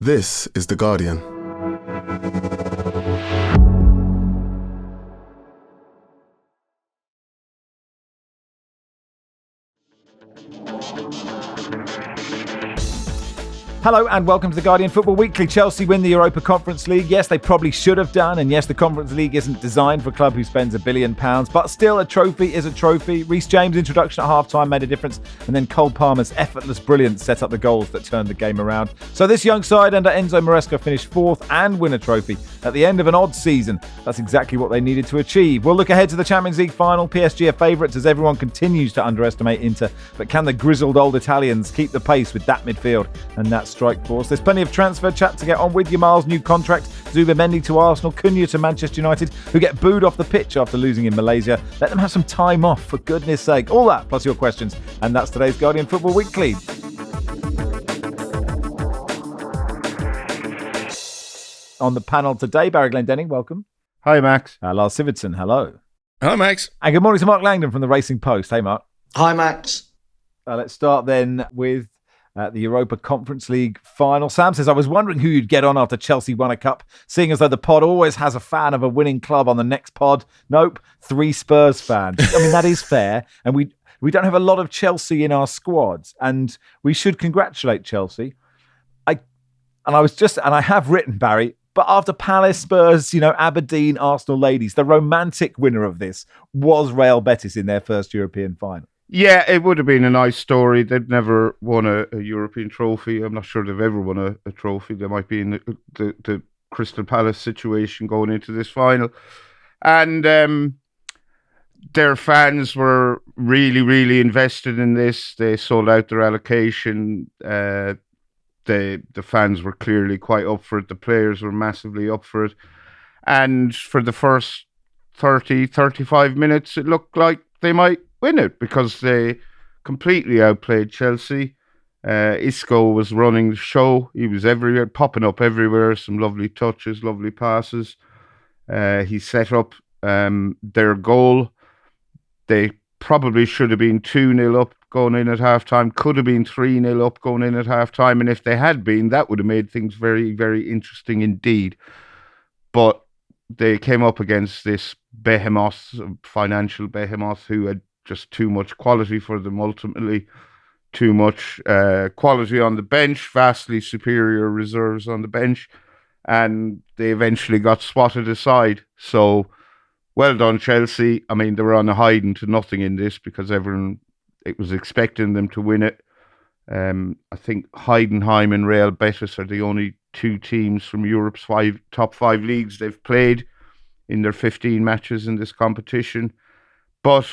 This is The Guardian. Hello and welcome to The Guardian Football Weekly. Chelsea win the Europa Conference League. Yes, they probably should have done. And yes, the Conference League isn't designed for a club who spends £1 billion. But still, a trophy is a trophy. Reece James' introduction at half-time made a difference. And then Cole Palmer's effortless brilliance set up the goals that turned the game around. So this young side under Enzo Maresca finished fourth and win a trophy at the end of an odd season. That's exactly what they needed to achieve. We'll look ahead to the Champions League final. PSG are favourites as everyone continues to underestimate Inter. But can the grizzled old Italians keep the pace with that midfield and that strike force? There's plenty of transfer chat to get on with. Yamal's new contract, Zubimendi to Arsenal, Cunha to Manchester United, who get booed off the pitch after losing in Malaysia. Let them have some time off, for goodness sake. All that, plus your questions. And that's today's Guardian Football Weekly. On the panel today, Barry Glendenning, welcome. Hi, Max. Lars Sivertsen, hello. Hello, Max. And good morning to Mark Langdon from the Racing Post. Hey, Mark. Hi, Max. Let's start then with the Europa Conference League final. Sam says, I was wondering who you'd get on after Chelsea won a cup, seeing as though the pod always has a fan of a winning club on the next pod. Nope, 3 Spurs fans. I mean, that is fair. And we don't have a lot of Chelsea in our squads, and we should congratulate Chelsea. I have written, Barry, but after Palace, Spurs, Aberdeen, Arsenal ladies, the romantic winner of this was Real Betis in their first European final. Yeah, it would have been a nice story. They'd never won a European trophy. I'm not sure they've ever won a trophy. They might be in the Crystal Palace situation going into this final. And their fans were really, really invested in this. They sold out their allocation. The fans were clearly quite up for it. The players were massively up for it. And for the first 30, 35 minutes, it looked like they might win it because they completely outplayed Chelsea. Isco was running the show. He was everywhere, popping up everywhere. Some lovely touches, lovely passes. He set up their goal. They probably should have been 2-0 up going in at halftime. Could have been 3-0 up going in at halftime. And if they had been, that would have made things very, very interesting indeed. But they came up against this behemoth, financial behemoth, who had just too much quality for them ultimately. Too much quality on the bench, vastly superior reserves on the bench. And they eventually got swatted aside. So, well done, Chelsea. I mean, they were on a hiding to nothing in this because it was expecting them to win it. I think Heidenheim and Real Betis are the only 2 teams from Europe's top 5 leagues they've played in their 15 matches in this competition. But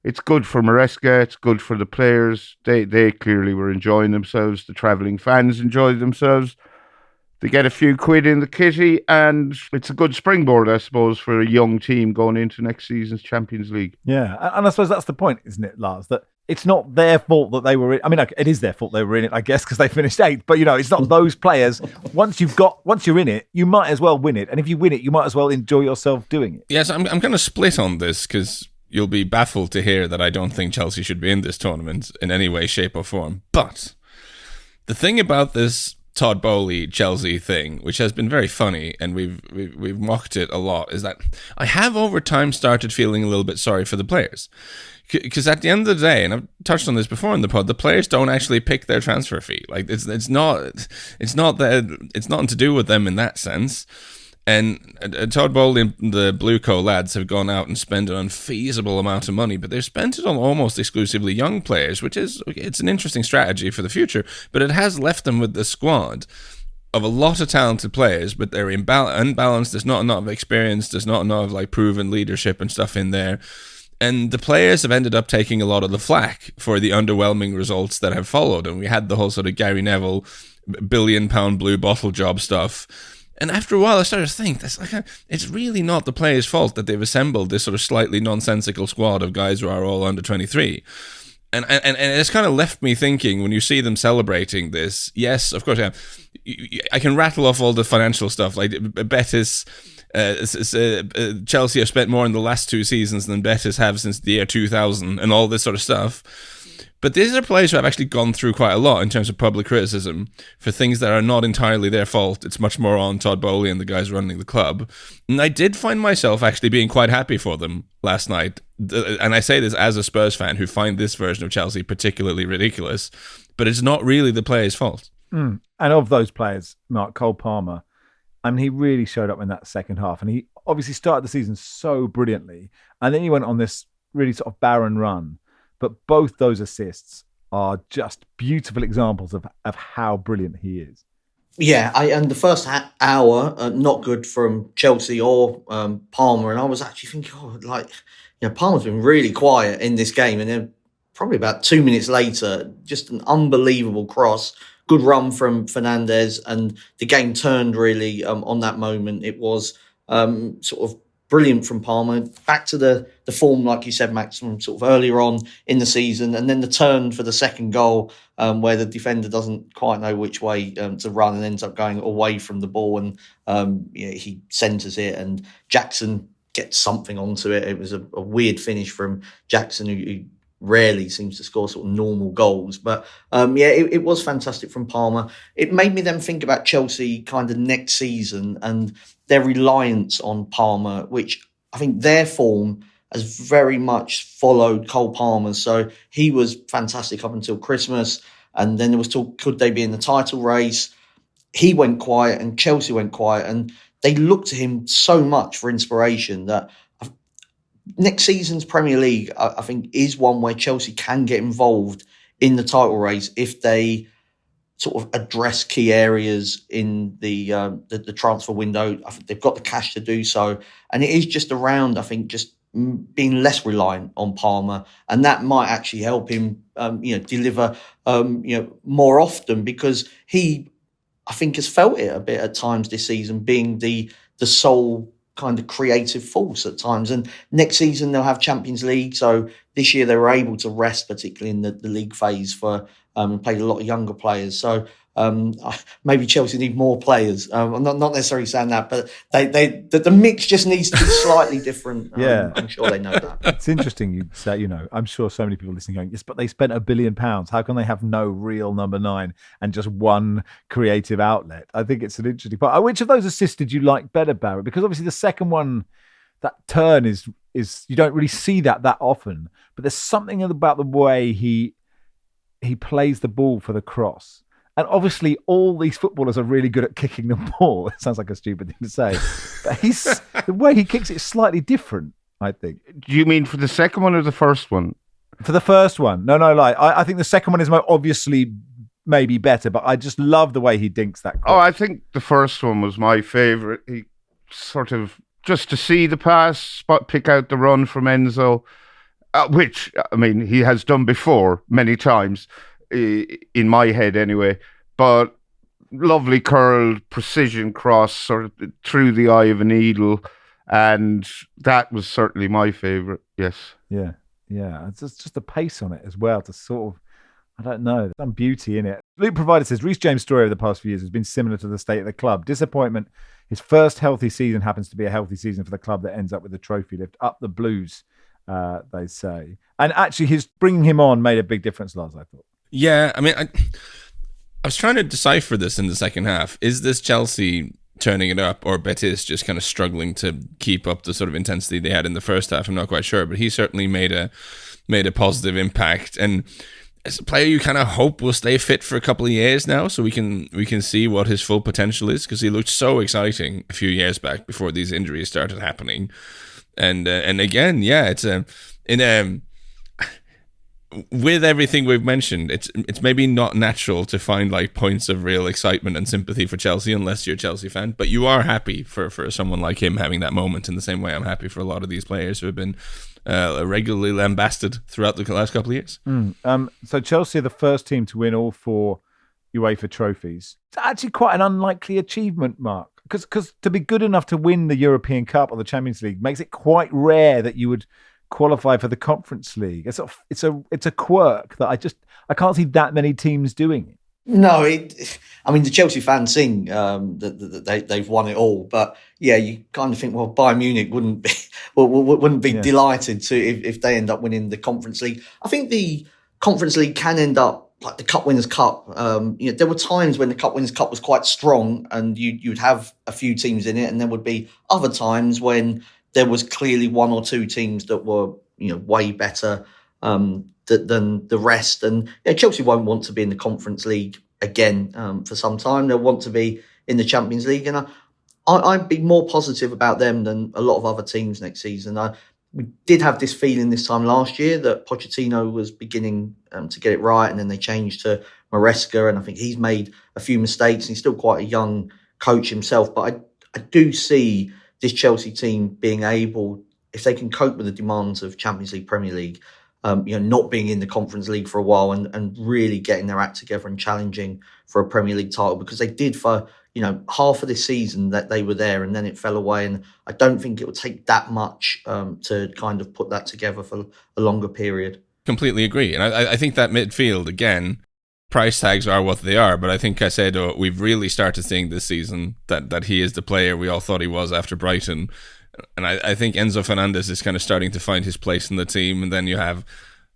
it's good for Maresca, it's good for the players. They clearly were enjoying themselves. The travelling fans enjoyed themselves. They get a few quid in the kitty, and it's a good springboard, I suppose, for a young team going into next season's Champions League. Yeah, and I suppose that's the point, isn't it, Lars? That it's not their fault that they were in. I mean, it is their fault they were in it, I guess, because they finished 8th. But, it's not those players. Once you're in it, you might as well win it. And if you win it, you might as well enjoy yourself doing it. Yes, I'm going to split on this because you'll be baffled to hear that I don't think Chelsea should be in this tournament in any way, shape or form. But the thing about this Todd Bowley Chelsea thing, which has been very funny and we've mocked it a lot, is that I have over time started feeling a little bit sorry for the players. Because at the end of the day, and I've touched on this before in the pod, the players don't actually pick their transfer fee. Like it's nothing to do with them in that sense. And Todd Bowley and the Blueco lads have gone out and spent an unfeasible amount of money, but they've spent it on almost exclusively young players, it's an interesting strategy for the future, but it has left them with the squad of a lot of talented players, but they're unbalanced. There's not enough experience. There's not enough proven leadership and stuff in there. And the players have ended up taking a lot of the flack for the underwhelming results that have followed. And we had the whole sort of Gary Neville £1 billion blue bottle job stuff. And after a while, I started to think, it's really not the players' fault that they've assembled this sort of slightly nonsensical squad of guys who are all under 23. And it's kind of left me thinking, when you see them celebrating this, yes, of course, I can rattle off all the financial stuff, like Betis, Chelsea have spent more in the last 2 seasons than Betis have since the year 2000 and all this sort of stuff. But these are players who have actually gone through quite a lot in terms of public criticism for things that are not entirely their fault. It's much more on Todd Boehly and the guys running the club. And I did find myself actually being quite happy for them last night. And I say this as a Spurs fan who find this version of Chelsea particularly ridiculous, but it's not really the players' fault. And of those players, Mark, Cole Palmer, I mean, he really showed up in that second half. And he obviously started the season so brilliantly. And then he went on this really sort of barren run. But both those assists are just beautiful examples of how brilliant he is. Yeah, and the first hour, not good from Chelsea or Palmer. And I was actually thinking, Palmer's been really quiet in this game. And then probably about 2 minutes later, just an unbelievable cross. Good run from Fernandes, and the game turned really on that moment. It was sort of brilliant from Palmer. Back to the form, like you said, Max, from sort of earlier on in the season, and then the turn for the second goal, where the defender doesn't quite know which way to run and ends up going away from the ball, and he centres it, and Jackson gets something onto it. It was a weird finish from Jackson, who rarely seems to score sort of normal goals. But it was fantastic from Palmer. It made me then think about Chelsea kind of next season and their reliance on Palmer, which I think their form has very much followed Cole Palmer's. So he was fantastic up until Christmas. And then there was talk, could they be in the title race? He went quiet and Chelsea went quiet, and they looked to him so much for inspiration that next season's Premier League, I think, is one where Chelsea can get involved in the title race if they sort of address key areas in the transfer window. I think they've got the cash to do so, and it is just around, I think, just being less reliant on Palmer, and that might actually help him, deliver, more often, because he, I think, has felt it a bit at times this season, being the sole kind of creative force at times. And next season they'll have Champions League, so this year they were able to rest, particularly in the league phase, for played a lot of younger players. So maybe Chelsea need more players. I'm not necessarily saying that, but the mix just needs to be slightly different. Yeah, I'm sure they know that. It's interesting you say, I'm sure so many people listening going, yes, but they spent £1 billion. How can they have no real number 9 and just one creative outlet? I think it's an interesting part. Which of those assists did you like better, Barry? Because obviously the second one, that turn is you don't really see that often, but there's something about the way he plays the ball for the cross. And obviously all these footballers are really good at kicking the ball. It sounds like a stupid thing to say, but the way he kicks it is slightly different, I think. Do you mean for the second one or the first one? For the first one. No, I think the second one is obviously maybe better, but I just love the way he dinks that cross. Oh, I think the first one was my favourite. He sort of, just to see the pass, pick out the run from Enzo, which, I mean, he has done before many times, in my head anyway, but lovely curled precision cross sort of through the eye of a needle, and that was certainly my favourite. Yes. Yeah. It's just the pace on it as well, to sort of, I don't know, some beauty in it. Luke Provider says, Reece James' story over the past few years has been similar to the state of the club. Disappointment. His first healthy season happens to be a healthy season for the club that ends up with the trophy lift. Up the Blues, they say. And actually, his bringing him on made a big difference, Lars, I thought. Yeah, I mean, I was trying to decipher this in the second half. Is this Chelsea turning it up, or Betis just kind of struggling to keep up the sort of intensity they had in the first half? I'm not quite sure, but he certainly made a positive impact. And as a player, you kind of hope will stay fit for a couple of years now, so we can see what his full potential is, because he looked so exciting a few years back before these injuries started happening. And again, yeah, it's with everything we've mentioned, it's maybe not natural to find like points of real excitement and sympathy for Chelsea unless you're a Chelsea fan, but you are happy for someone like him having that moment, in the same way I'm happy for a lot of these players who have been regularly lambasted throughout the last couple of years. So Chelsea are the first team to win all 4 UEFA trophies. It's actually quite an unlikely achievement, Mark, because to be good enough to win the European Cup or the Champions League makes it quite rare that you would qualify for the Conference League. It's a quirk that I can't see that many teams doing it. No, the Chelsea fans sing that they've won it all, but yeah, you kind of think, well, Bayern Munich wouldn't be delighted to if they end up winning the Conference League. I think the Conference League can end up like the Cup Winners' Cup. There were times when the Cup Winners' Cup was quite strong, and you'd have a few teams in it, and there would be other times when there was clearly one or two teams that were way better than the rest. And Chelsea won't want to be in the Conference League again for some time. They'll want to be in the Champions League, and I'd be more positive about them than a lot of other teams next season. We did have this feeling this time last year that Pochettino was beginning to get it right, and then they changed to Maresca, and I think he's made a few mistakes, and he's still quite a young coach himself. But I do see this Chelsea team being able, if they can cope with the demands of Champions League, Premier League, not being in the Conference League for a while, and really getting their act together and challenging for a Premier League title, because they did for half of this season that they were there, and then it fell away. And I don't think it would take that much to kind of put that together for a longer period. Completely agree. And I think that midfield, again, price tags are what they are. But I think Caicedo, we've really started seeing this season that he is the player we all thought he was after Brighton. And I think Enzo Fernandez is kind of starting to find his place in the team. And then you have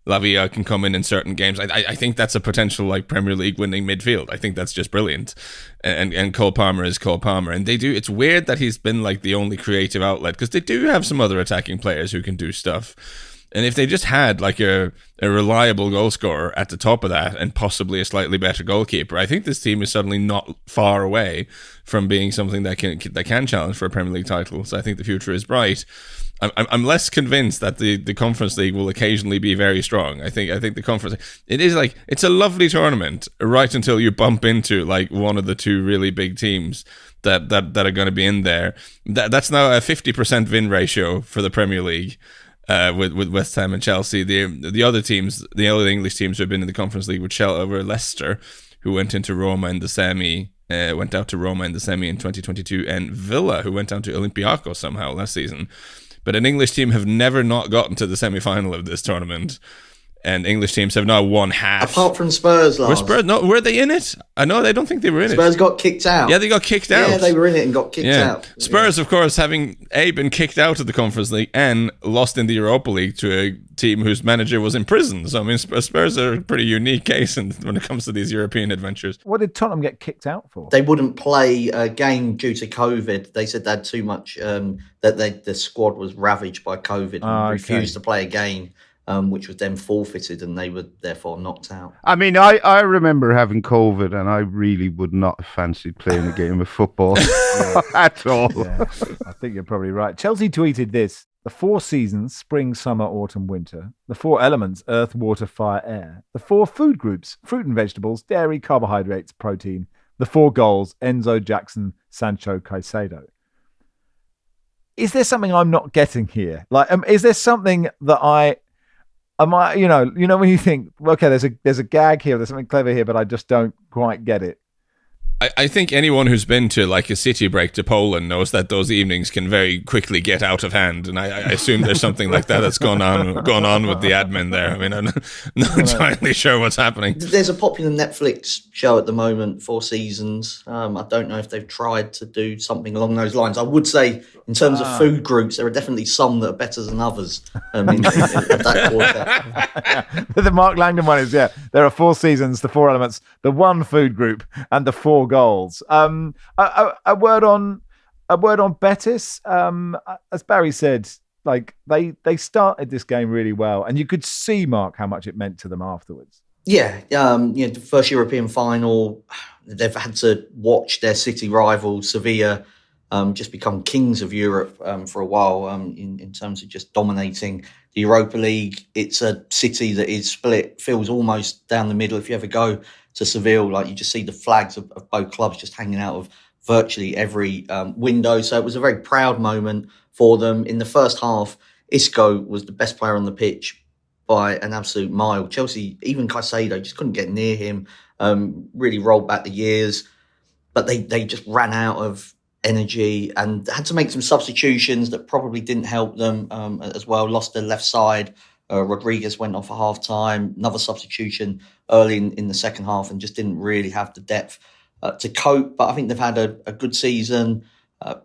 Lavia can come in certain games. I think that's a potential like Premier League winning midfield. I think that's just brilliant. And Cole Palmer is Cole Palmer. And it's weird that he's been like the only creative outlet, because they do have some other attacking players who can do stuff. And if they just had like a reliable goal scorer at the top of that, and possibly a slightly better goalkeeper, I think this team is suddenly not far away from being something that can challenge for a Premier League title. So I think the future is bright. I'm less convinced that the Conference League will occasionally be very strong. I think the Conference, it's a lovely tournament right until you bump into like one of the two really big teams that are going to be in there. That's now a 50% win ratio for the Premier League. With West Ham and Chelsea, the other teams, the other English teams who have been in the Conference League were Leicester, who went into Roma in the semi, went out to Roma in the semi in 2022, and Villa, who went down to Olympiacos somehow last season. But an English team have never not gotten to the semi-final of this tournament. And English teams have now won half. Apart from Spurs, Lars. Were they in it? I don't think they were in Spurs got kicked out. Yeah, they got kicked out. Yeah, they were in it and got kicked out. Spurs, of course, having been kicked out of the Conference League and lost in the Europa League to a team whose manager was in prison. So, I mean, Spurs are a pretty unique case when it comes to these European adventures. What did Tottenham get kicked out for? They wouldn't play a game due to COVID. They said they had too much, that the squad was ravaged by COVID and refused to play a game. Which was then forfeited, and they were therefore knocked out. I mean, I remember having COVID, and I really would not have fancied playing a game of football at all. Yeah, I think you're probably right. Chelsea tweeted this: the 4 seasons, spring, summer, autumn, winter. The 4 elements, earth, water, fire, air. The 4 food groups, fruit and vegetables, dairy, carbohydrates, protein. The 4 goals, Enzo, Jackson, Sancho, Caicedo. Is there something I'm not getting here? Like, is there something that when you think, okay, there's a gag here, there's something clever here, but I just don't quite get it. I think anyone who's been to like a city break to Poland knows that those evenings can very quickly get out of hand, and I assume there's something like that that's gone on with the admin there. I mean, I'm not entirely sure what's happening. There's a popular Netflix show at the moment, 4 seasons. I don't know if they've tried to do something along those lines. I would say, in terms of food groups, there are definitely some that are better than others. In that quarter. The Mark Langdon one is, there are 4 seasons, the 4 elements, the 1 food group, and the 4 goals. A word on Betis. As Barry said, like they started this game really well, and you could see, Mark, how much it meant to them afterwards. The first European final, they've had to watch their city rival Sevilla just become kings of Europe for a while in terms of just dominating the Europa League. It's a city that is split, feels almost down the middle. If you ever go to Seville, like you just see the flags of both clubs just hanging out of virtually every window. So it was a very proud moment for them. In the first half, Isco was the best player on the pitch by an absolute mile. Chelsea, even Caicedo, just couldn't get near him, really rolled back the years. But they just ran out of energy and had to make some substitutions that probably didn't help them as well. Lost their left side. Rodriguez went off at half-time. Another substitution early in the second half, and just didn't really have the depth to cope. But I think they've had a good season.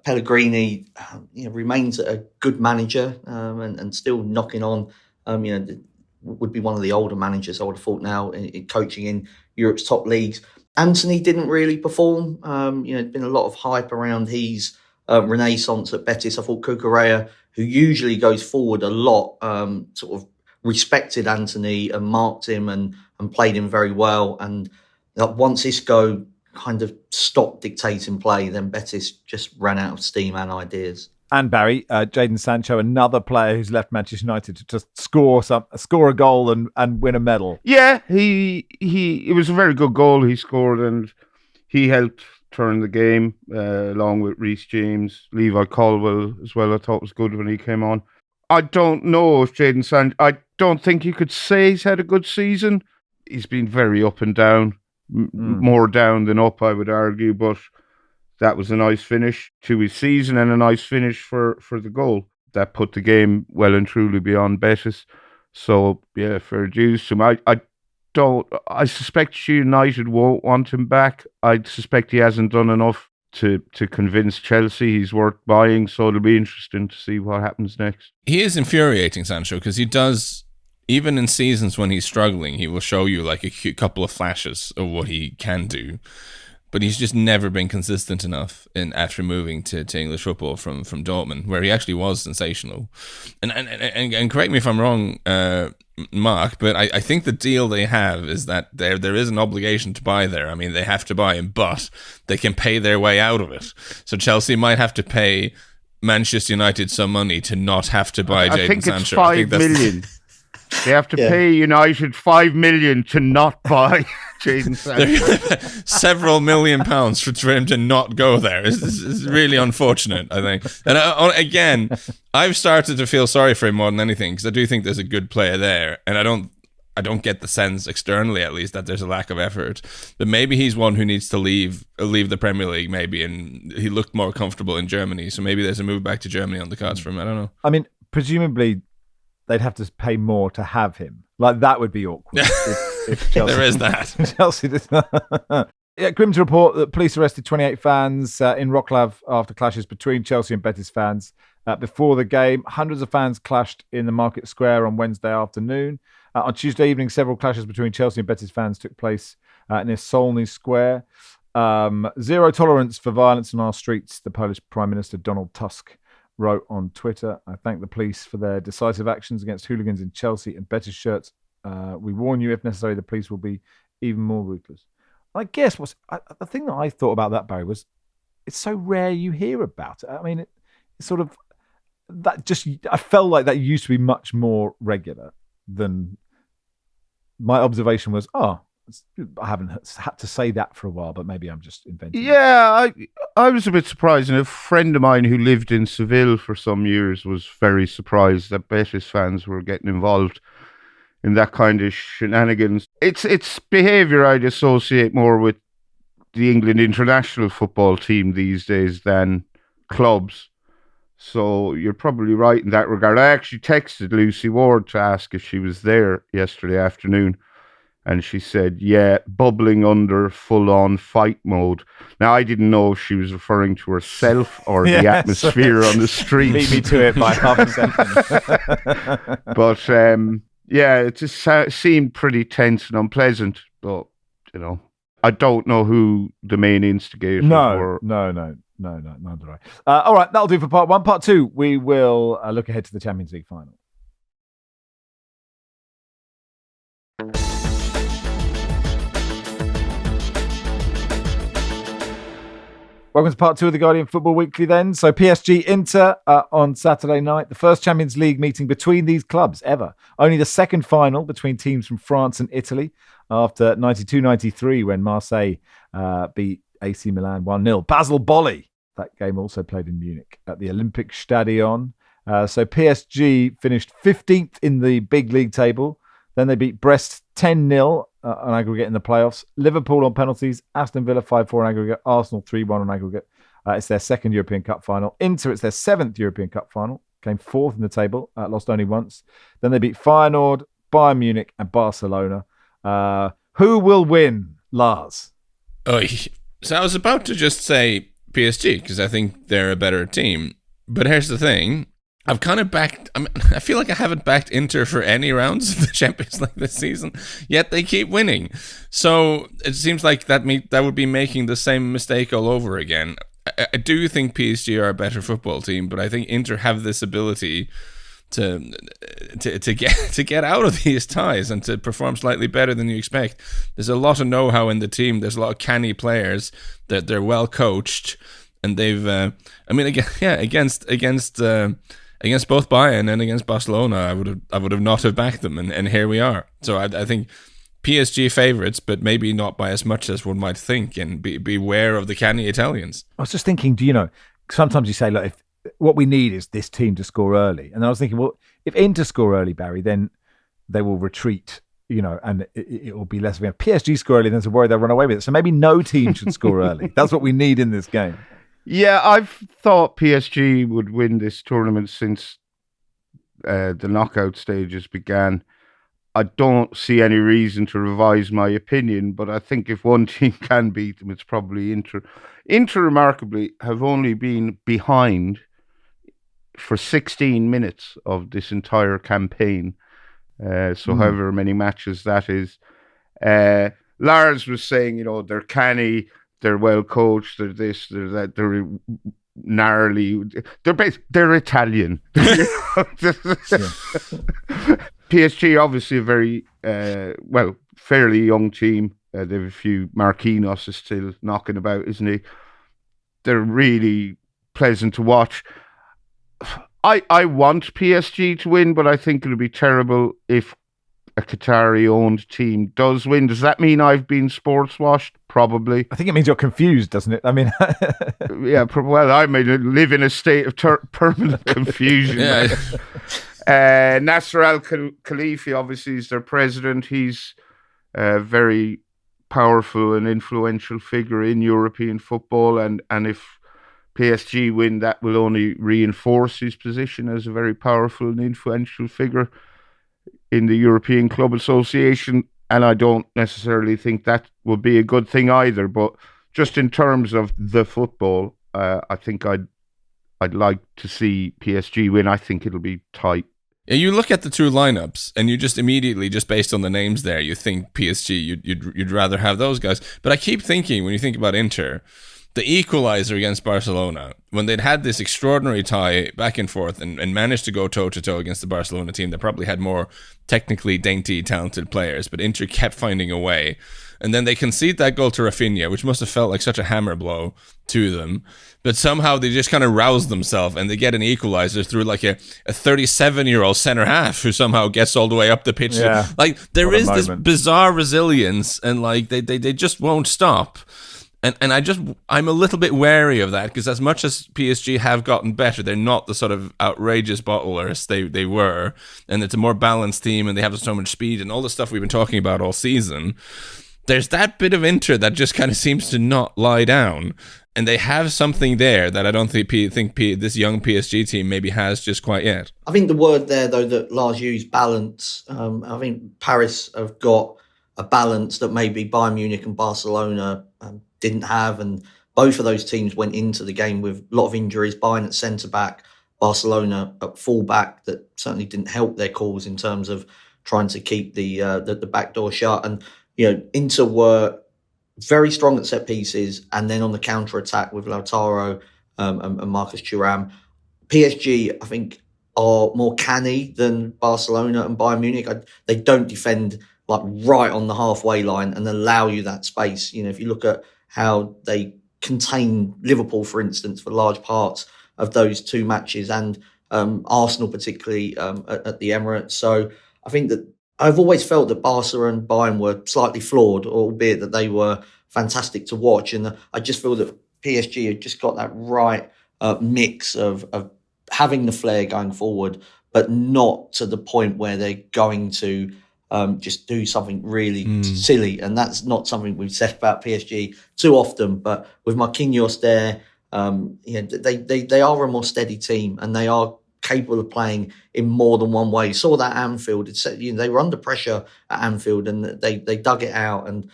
Pellegrini remains a good manager and still knocking on would be one of the older managers, I would have thought now, in coaching in Europe's top leagues. Antony didn't really perform. There's been a lot of hype around his renaissance at Betis. I thought Cucurella, who usually goes forward a lot, sort of respected Antony and marked him and played him very well. And once Isco kind of stopped dictating play, then Betis just ran out of steam and ideas. And Barry, Jadon Sancho, another player who's left Manchester United to just score a goal and win a medal. Yeah, it was a very good goal he scored, and he helped turn the game along with Reece James, Levi Colwill as well. I thought was good when he came on. I don't know if Jadon Sancho, I don't think you could say he's had a good season. He's been very up and down, more down than up, I would argue, but that was a nice finish to his season and a nice finish for the goal. That put the game well and truly beyond Betis. So, yeah, fair dues to him. I suspect United won't want him back. I suspect he hasn't done enough to convince Chelsea he's worth buying, so it'll be interesting to see what happens next. He is infuriating, Sancho, because he does, even in seasons when he's struggling, he will show you like a couple of flashes of what he can do. But he's just never been consistent enough after moving to English football from Dortmund, where he actually was sensational. And correct me if I'm wrong, Mark, but I think the deal they have is that there is an obligation to buy there. I mean, they have to buy him, but they can pay their way out of it. So Chelsea might have to pay Manchester United some money to not have to buy Jadon Sancho. I think it's 5 million. They have to pay United 5 million to not buy Jadon Sancho. Several £1 million for him to not go there. It's really unfortunate, I think. And again, I've started to feel sorry for him more than anything, because I do think there's a good player there, and I don't get the sense externally, at least, that there's a lack of effort. But maybe he's one who needs to leave the Premier League, maybe, and he looked more comfortable in Germany. So maybe there's a move back to Germany on the cards for him. I don't know. I mean, presumably they'd have to pay more to have him. Like, that would be awkward if Chelsea... There is that. Chelsea does not. Yeah, grim to report that police arrested 28 fans in Wroclaw after clashes between Chelsea and Betis fans. Before the game, hundreds of fans clashed in the Market Square on Wednesday afternoon. On Tuesday evening, several clashes between Chelsea and Betis fans took place near Solney Square. Zero tolerance for violence on our streets, the Polish Prime Minister Donald Tusk wrote on Twitter. I thank the police for their decisive actions against hooligans in Chelsea and Betis shirts. We warn you, if necessary, the police will be even more ruthless. I guess the thing that I thought about that, Barry, was it's so rare you hear about it. I mean, it's sort of that just, I felt like that used to be much more regular than my observation was, I haven't had to say that for a while, but maybe I'm just inventing it. Yeah, I was a bit surprised, and a friend of mine who lived in Seville for some years was very surprised that Betis fans were getting involved in that kind of shenanigans. It's behaviour I'd associate more with the England international football team these days than clubs. So you're probably right in that regard. I actually texted Lucy Ward to ask if she was there yesterday afternoon, and she said, yeah, bubbling under full-on fight mode. Now, I didn't know if she was referring to herself or the atmosphere on the streets. Beat me to it by half a second. But, yeah, it just seemed pretty tense and unpleasant. But, I don't know who the main instigators were. No, not do I. All right, that'll do for part one. Part two, we will look ahead to the Champions League final. Welcome to part two of the Guardian Football Weekly then. So PSG Inter on Saturday night, the first Champions League meeting between these clubs ever. Only the second final between teams from France and Italy after 92-93 when Marseille beat AC Milan 1-0. Basel Bolly, that game also played in Munich at the Olympic Stadion. So PSG finished 15th in the big league table. Then they beat Brest 10-0 on aggregate in the playoffs. Liverpool on penalties. Aston Villa 5-4 on aggregate. Arsenal 3-1 on aggregate. It's their second European Cup final. Inter, it's their seventh European Cup final. Came fourth in the table. Lost only once. Then they beat Feyenoord, Bayern Munich and Barcelona. Who will win, Lars? So I was about to just say PSG because I think they're a better team. But here's the thing. I've kind of backed. I feel like I haven't backed Inter for any rounds of the Champions League this season, yet they keep winning. So it seems like that would be making the same mistake all over again. I do think PSG are a better football team, but I think Inter have this ability to get out of these ties and to perform slightly better than you expect. There's a lot of know-how in the team. There's a lot of canny players that they're well coached, and they've. Against both Bayern and against Barcelona, I would have not have backed them, and here we are. So I think PSG favourites, but maybe not by as much as one might think, and beware of the canny Italians. I was just thinking, sometimes you say, look, if what we need is this team to score early. And I was thinking, well, if Inter score early, Barry, then they will retreat, and it will be less of a PSG score early, then there's a worry they'll run away with it. So maybe no team should score early. That's what we need in this game. Yeah, I've thought PSG would win this tournament since the knockout stages began. I don't see any reason to revise my opinion, but I think if one team can beat them, it's probably Inter. Inter, remarkably, have only been behind for 16 minutes of this entire campaign. However many matches that is. Lars was saying, they're canny, they're well coached, they're this, they're that, they're narrowly, they're Italian. PSG, obviously a very, fairly young team. They have a few. Marquinhos is still knocking about, isn't he? They're really pleasant to watch. I want PSG to win, but I think it'll be terrible if a Qatari-owned team does win. Does that mean I've been sports-washed? Probably. I think it means you're confused, doesn't it? I mean... yeah, well, I may live in a state of permanent confusion. Nasser Al-Khalifi, obviously, is their president. He's a very powerful and influential figure in European football, and if PSG win, that will only reinforce his position as a very powerful and influential figure in the European Club Association, and I don't necessarily think that would be a good thing either. But just in terms of the football, I think I'd like to see PSG win. I think it'll be tight. Yeah, you look at the two lineups, and you just immediately, just based on the names there, you think PSG. You'd rather have those guys. But I keep thinking, when you think about Inter, the equalizer against Barcelona, when they'd had this extraordinary tie back and forth and managed to go toe-to-toe against the Barcelona team that probably had more technically dainty, talented players, but Inter kept finding a way. And then they concede that goal to Rafinha, which must have felt like such a hammer blow to them. But somehow they just kind of rouse themselves and they get an equalizer through like a 37-year-old centre-half who somehow gets all the way up the pitch. Yeah. Like, there is this bizarre resilience, and like they just won't stop. And I'm a little bit wary of that, because as much as PSG have gotten better, they're not the sort of outrageous bottlers they were, and it's a more balanced team, and they have so much speed and all the stuff we've been talking about all season. There's that bit of Inter that just kind of seems to not lie down, and they have something there that I don't think this young PSG team maybe has just quite yet. I think the word there, though, that Lars used, balance. I think Paris have got a balance that maybe Bayern Munich and Barcelona didn't have, and both of those teams went into the game with a lot of injuries. Bayern at centre-back, Barcelona at full-back, that certainly didn't help their cause in terms of trying to keep the back door shut. And, Inter were very strong at set pieces, and then on the counter-attack with Lautaro and Marcus Thuram. PSG, I think, are more canny than Barcelona and Bayern Munich. They don't defend like right on the halfway line and allow you that space. If you look at how they contain Liverpool, for instance, for large parts of those two matches, and Arsenal particularly at the Emirates. So I think that I've always felt that Barca and Bayern were slightly flawed, albeit that they were fantastic to watch. And I just feel that PSG had just got that right mix of having the flair going forward, but not to the point where they're going to just do something really silly. And that's not something we've said about PSG too often. But with Marquinhos there, they are a more steady team, and they are capable of playing in more than one way. You saw that at Anfield. They were under pressure at Anfield, and they dug it out. And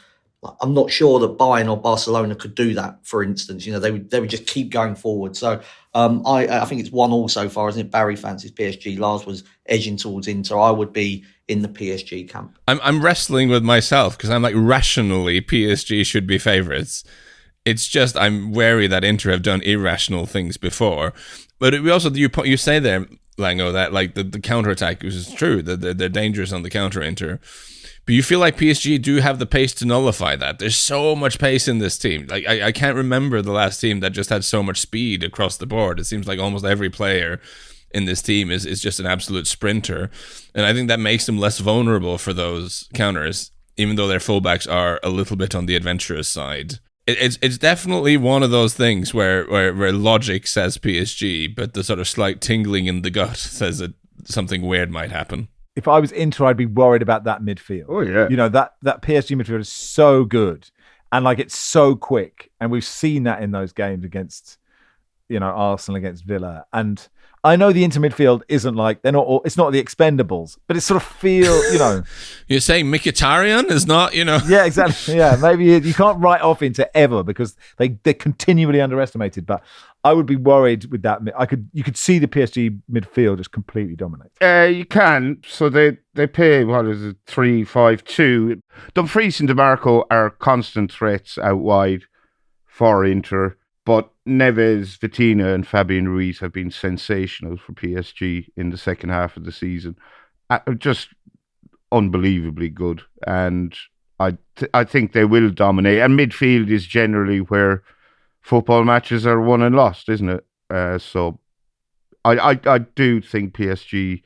I'm not sure that Bayern or Barcelona could do that, for instance. They would just keep going forward. So I think it's 1-1 so far, isn't it? Barry fancies PSG. Lars was edging towards Inter. I would be in the PSG camp. I'm wrestling with myself because I'm like, rationally, PSG should be favourites. It's just I'm wary that Inter have done irrational things before. But we also, you say there, Lango, that like the counter-attack is true. They're dangerous on the counter, Inter. But you feel like PSG do have the pace to nullify that. There's so much pace in this team. Like I can't remember the last team that just had so much speed across the board. It seems like almost every player in this team is just an absolute sprinter. And I think that makes them less vulnerable for those counters, even though their fullbacks are a little bit on the adventurous side. It's definitely one of those things where logic says PSG, but the sort of slight tingling in the gut says that something weird might happen. If I was Inter, I'd be worried about that midfield. Oh, yeah. That PSG midfield is so good. And like, it's so quick. And we've seen that in those games against, Arsenal, against Villa. And I know the Inter midfield isn't like, it's not the Expendables, but it sort of feels, You're saying Mkhitaryan is not, Yeah, exactly. Yeah, maybe you can't write off Inter ever because they're continually underestimated. But I would be worried with that. You could see the PSG midfield just completely dominate. You can. So they play, 3-5-2. Dumfries and DeMarco are constant threats out wide for Inter. But Neves, Vitinha and Fabian Ruiz have been sensational for PSG in the second half of the season. Just unbelievably good. And I think they will dominate. And midfield is generally where football matches are won and lost, isn't it? So I do think PSG,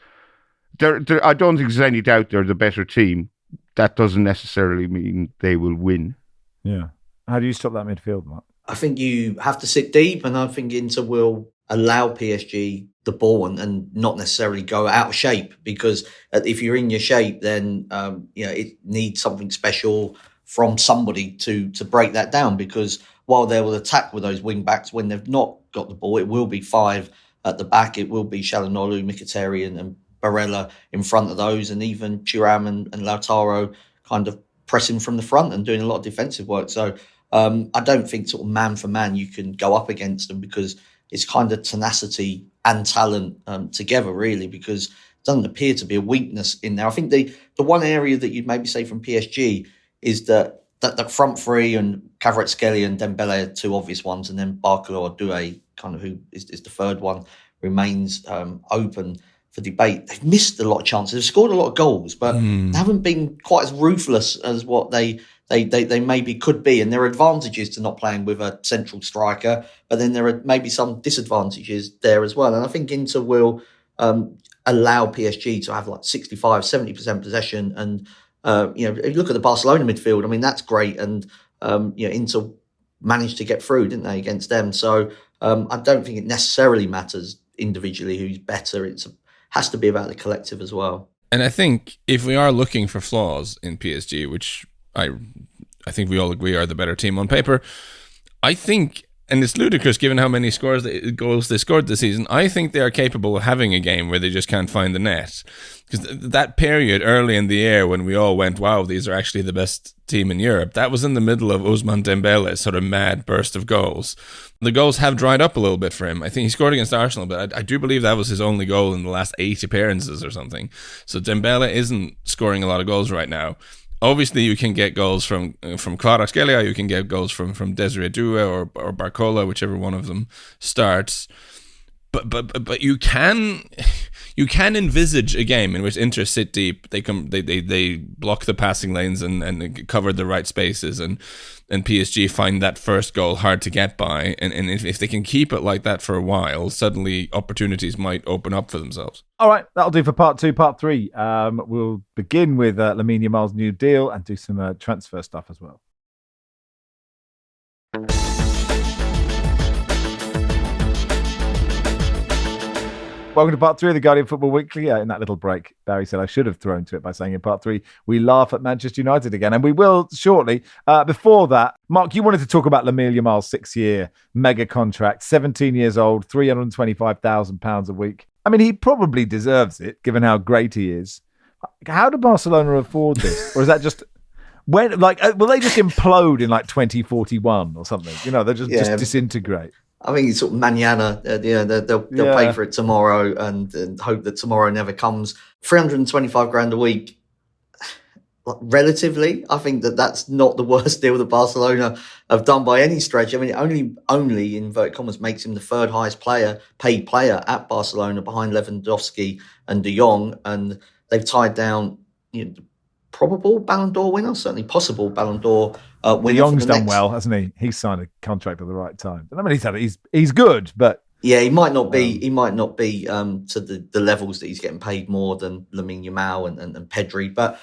I don't think there's any doubt they're the better team. That doesn't necessarily mean they will win. Yeah. How do you stop that midfield, Mark? I think you have to sit deep, and I think Inter will allow PSG the ball and not necessarily go out of shape, because if you're in your shape, then it needs something special from somebody to break that down, because while they will attack with those wing backs, when they've not got the ball, it will be five at the back. It will be Çalhanoğlu, Mkhitaryan and Barella in front of those, and even Thuram and Lautaro kind of pressing from the front and doing a lot of defensive work. So I don't think sort of man for man you can go up against them, because it's kind of tenacity and talent together, really, because it doesn't appear to be a weakness in there. I think the one area that you'd maybe say from PSG is that front three, and Kvaratskhelia and Dembele are two obvious ones, and then Barcola or Doué, kind of who is the third one, remains open for debate. They've missed a lot of chances. They've scored a lot of goals, but they haven't been quite as ruthless as what they maybe could be. And there are advantages to not playing with a central striker, but then there are maybe some disadvantages there as well. And I think Inter will allow PSG to have like 65, 70% possession. And, if you look at the Barcelona midfield, I mean, that's great. And, Inter managed to get through, didn't they, against them? So I don't think it necessarily matters individually who's better. It has to be about the collective as well. And I think if we are looking for flaws in PSG, which I think we all agree are the better team on paper, I think, and it's ludicrous given how many goals they scored this season, I think they are capable of having a game where they just can't find the net. Because that period early in the year when we all went, wow, these are actually the best team in Europe, that was in the middle of Ousmane Dembele's sort of mad burst of goals. The goals have dried up a little bit for him. I think he scored against Arsenal, but I do believe that was his only goal in the last 8 appearances or something. So Dembele isn't scoring a lot of goals right now. Obviously, you can get goals from Kvaratskhelia, you can get goals from Desiree Doué or Barcola, whichever one of them starts. But you can envisage a game in which Inter sit deep, they block the passing lanes and cover the right spaces, and PSG find that first goal hard to get by, and if they can keep it like that for a while, suddenly opportunities might open up for themselves. All right, that'll do for part 2. Part 3, we'll begin with Lamine Yamal's new deal and do some transfer stuff as well. Welcome to part 3 of the Guardian Football Weekly. In that little break, Barry said I should have thrown to it by saying in part 3, we laugh at Manchester United again, and we will shortly. Before that, Mark, you wanted to talk about Lamine Yamal's 6-year mega contract, 17 years old, £325,000 a week. I mean, he probably deserves it, given how great he is. How do Barcelona afford this? Or is that just When, like, will they just implode in like 2041 or something? You know, they'll just disintegrate. I think it's sort of manana. They'll pay for it tomorrow and hope that tomorrow never comes. 325 grand a week. Relatively, I think that's not the worst deal that Barcelona have done by any stretch. I mean, it only in inverted commas makes him the third highest paid player at Barcelona behind Lewandowski and De Jong, and they've tied down probable Ballon d'Or winner, certainly possible Ballon d'Or winner. De Jong's done well, hasn't he? He's signed a contract at the right time. I mean, he's good, but yeah, he might not be. He might not be to the levels that he's getting paid more than Lamine Yamal and Pedri, but.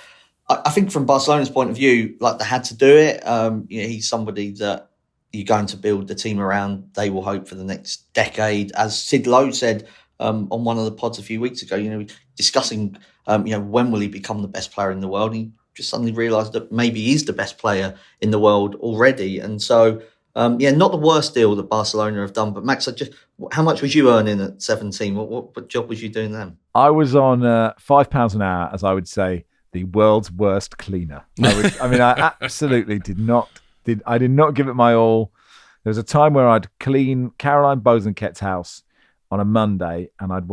I think from Barcelona's point of view, like they had to do it. He's somebody that you're going to build the team around. They will hope for the next decade. As Sid Lowe said on one of the pods a few weeks ago, discussing, when will he become the best player in the world? And he just suddenly realised that maybe he's the best player in the world already. And so, not the worst deal that Barcelona have done. But Max, how much was you earning at 17? What job was you doing then? I was on £5 an hour, as I would say. The world's worst cleaner. I absolutely did not give it my all. There was a time where I'd clean Caroline Bosanquet's house on a Monday, and I'd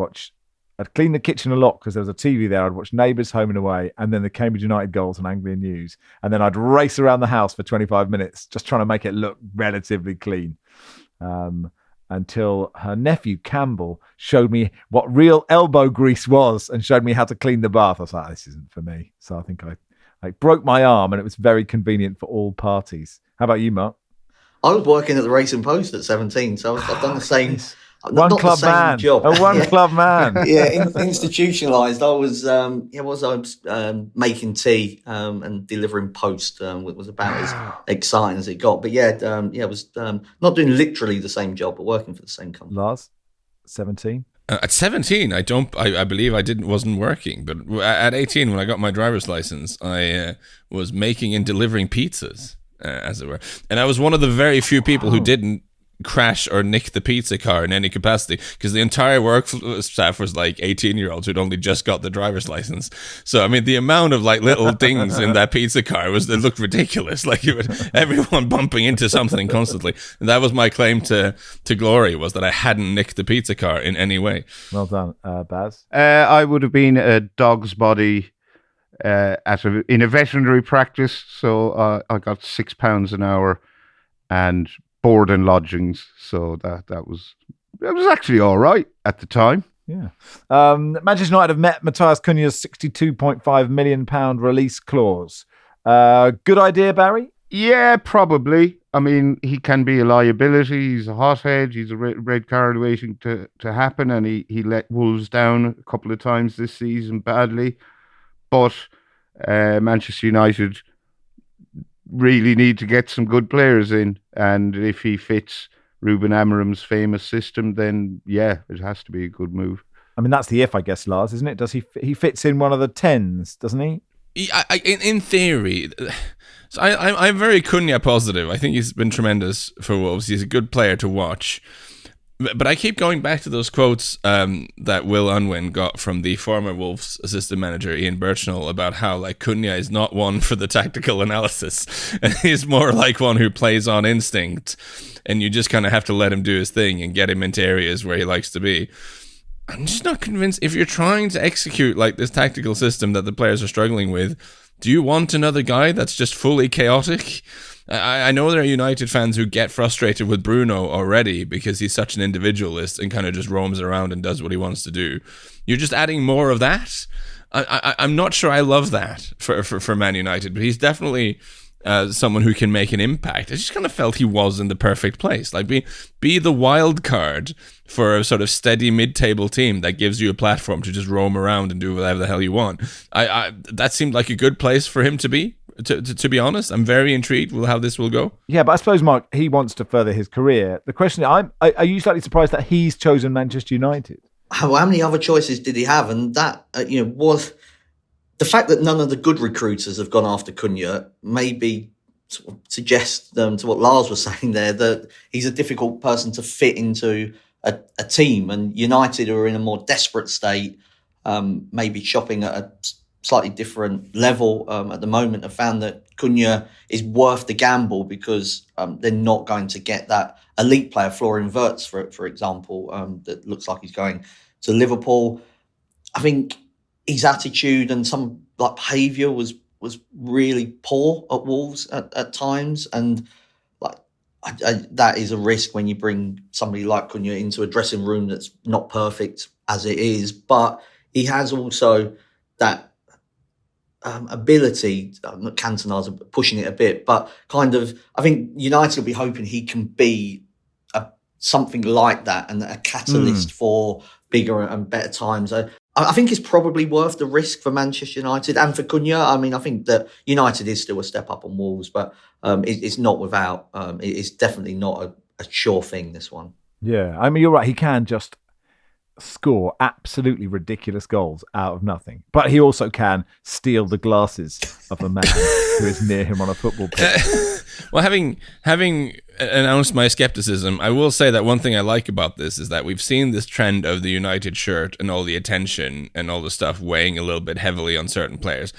clean the kitchen a lot because there was a TV there. I'd watch Neighbours, Home and Away, and then the Cambridge United goals on Anglia News, and then I'd race around the house for 25 minutes just trying to make it look relatively clean. Until her nephew Campbell showed me what real elbow grease was and showed me how to clean the bath. I was like, this isn't for me. So I think I broke my arm, and it was very convenient for all parties. How about you, Mark? I was working at the Racing Post at 17, so I've done the same. One club man, job. A one club man. Institutionalized. I was making tea and delivering post. It was about as exciting as it got. But it was not doing literally the same job, but working for the same company. Lars, 17. At 17, I believe wasn't working. But at 18, when I got my driver's license, I was making and delivering pizzas, as it were. And I was one of the very few people who didn't crash or nick the pizza car in any capacity, because the entire work staff was like 18-year-olds who'd only just got the driver's license. So I mean, the amount of like little things in that pizza car it looked ridiculous. Like everyone bumping into something constantly. And that was my claim to glory, was that I hadn't nicked the pizza car in any way. Well done, Baz. I would have been a dog's body in a veterinary practice, so I got £6 an hour and board and lodgings, so that was actually all right at the time. Yeah. Manchester United have met Matthias Cunha's £62.5 million release clause. Good idea, Barry? Yeah, probably. I mean, he can be a liability. He's a hothead. He's a red card waiting to happen, and he let Wolves down a couple of times this season badly. But Manchester United really need to get some good players in, and if he fits Ruben Amorim's famous system, then yeah, it has to be a good move. I mean, that's the if, I guess, Lars, isn't it? Does he fits in one of the 10s, doesn't he? In theory, so I'm very Cunha positive. I think he's been tremendous for Wolves. He's a good player to watch. But I keep going back to those quotes that Will Unwin got from the former Wolves assistant manager, Ian Birchnell, about how like Cunha is not one for the tactical analysis. And he's more like one who plays on instinct. And you just kind of have to let him do his thing and get him into areas where he likes to be. I'm just not convinced. If you're trying to execute like this tactical system that the players are struggling with, do you want another guy that's just fully chaotic? I know there are United fans who get frustrated with Bruno already because he's such an individualist and kind of just roams around and does what he wants to do. You're just adding more of that? I'm not sure I love that for Man United, but he's definitely someone who can make an impact. I just kind of felt he was in the perfect place. Like be the wild card for a sort of steady mid-table team that gives you a platform to just roam around and do whatever the hell you want. That seemed like a good place for him to be. To be honest, I'm very intrigued with how this will go. Yeah, but I suppose, Mark, he wants to further his career. The question is, are you slightly surprised that he's chosen Manchester United? How many other choices did he have? And that, was the fact that none of the good recruiters have gone after Cunha maybe sort of suggests to what Lars was saying there, that he's a difficult person to fit into a team. And United are in a more desperate state, maybe shopping at a slightly different level at the moment have found that Cunha is worth the gamble because they're not going to get that elite player, Florian Wirtz, for example, that looks like he's going to Liverpool. I think his attitude and some behaviour was really poor at Wolves at times, and that is a risk when you bring somebody like Cunha into a dressing room that's not perfect as it is, but he has also that ability. Cantona's pushing it a bit, but kind of, I think United will be hoping he can be something like that and a catalyst for bigger and better times. I think it's probably worth the risk for Manchester United and for Cunha. I mean, I think that United is still a step up on Wolves, but it's not without. It's definitely not a sure thing, this one. Yeah, I mean, you're right. He can just score absolutely ridiculous goals out of nothing, but he also can steal the glasses of a man who is near him on a football pitch. Well, having announced my skepticism, I will say that one thing I like about this is that we've seen this trend of the United shirt and all the attention and all the stuff weighing a little bit heavily on certain players.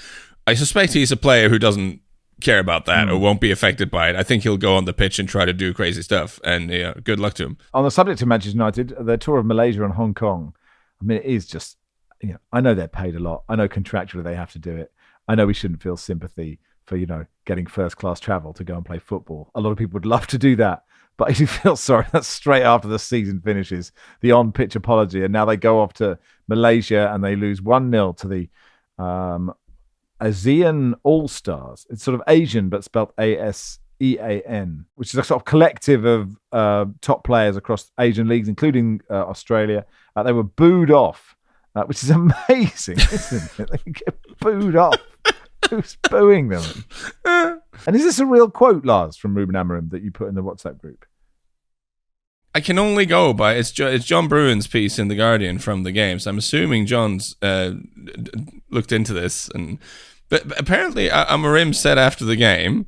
I suspect he's a player who doesn't care about that or won't be affected by it. I think he'll go on the pitch and try to do crazy stuff, and good luck to him. On the subject of Manchester United, their tour of Malaysia and Hong Kong, I mean, it is just, I know they're paid a lot. I know contractually they have to do it. I know we shouldn't feel sympathy for, getting first-class travel to go and play football. A lot of people would love to do that, but I do feel sorry that straight after the season finishes, the on-pitch apology, and now they go off to Malaysia and they lose 1-0 to the ASEAN All-Stars. It's sort of Asian, but spelled ASEAN, which is a sort of collective of top players across Asian leagues, including Australia. They were booed off, which is amazing, isn't it? They get booed off. Who's booing them? And is this a real quote, Lars, from Ruben Amorim that you put in the WhatsApp group? I can only go by it's John Bruin's piece in The Guardian from the game, so I'm assuming John's looked into this. But apparently Amorim said after the game,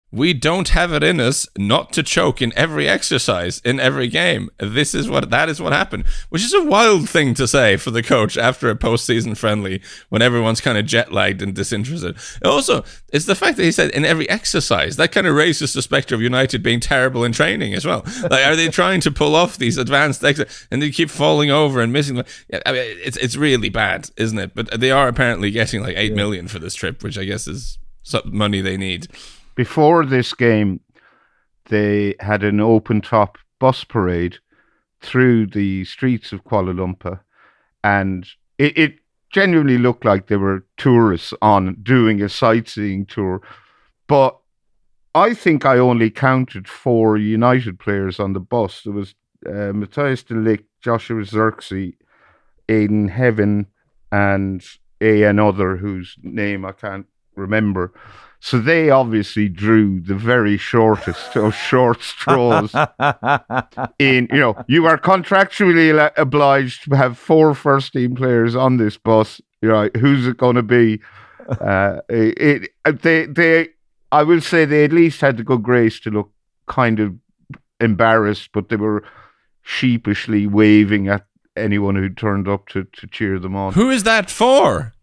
"We don't have it in us not to choke in every exercise, in every game. That is what happened," which is a wild thing to say for the coach after a postseason friendly when everyone's kind of jet lagged and disinterested. Also, it's the fact that he said in every exercise that kind of raises the specter of United being terrible in training as well. Like, are they trying to pull off these advanced exercises and they keep falling over and missing? I mean, it's really bad, isn't it? But they are apparently getting like 8 million for this trip, which I guess is some money they need. Before this game, they had an open-top bus parade through the streets of Kuala Lumpur, and it genuinely looked like they were tourists on doing a sightseeing tour. But I think I only counted 4 United players on the bus. There was Matthias de Ligt, Joshua Zirkzee, Aidan Heaven, and another whose name I can't remember. So they obviously drew the very shortest of short straws. You are contractually obliged to have 4 first-team players on this bus. Who's it going to be? I will say they at least had the good grace to look kind of embarrassed, but they were sheepishly waving at anyone who turned up to cheer them on. Who is that for?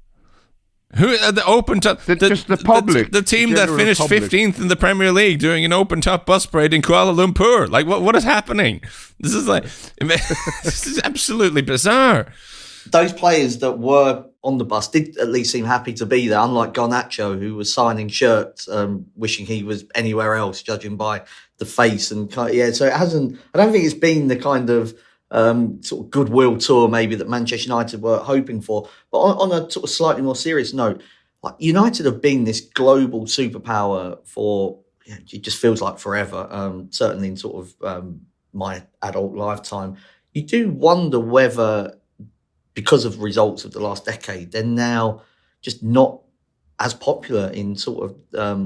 Who the open top? Just the public. The team that finished 15th in the Premier League doing an open top bus parade in Kuala Lumpur. Like, what is happening? This is this is absolutely bizarre. Those players that were on the bus did at least seem happy to be there, unlike Garnacho, who was signing shirts, wishing he was anywhere else, judging by the face and so it hasn't. I don't think it's been the kind of sort of goodwill tour maybe that Manchester United were hoping for. But on a sort of slightly more serious note, like, United have been this global superpower for, it just feels like forever, certainly in sort of my adult lifetime. You do wonder whether, because of results of the last decade, they're now just not as popular in sort of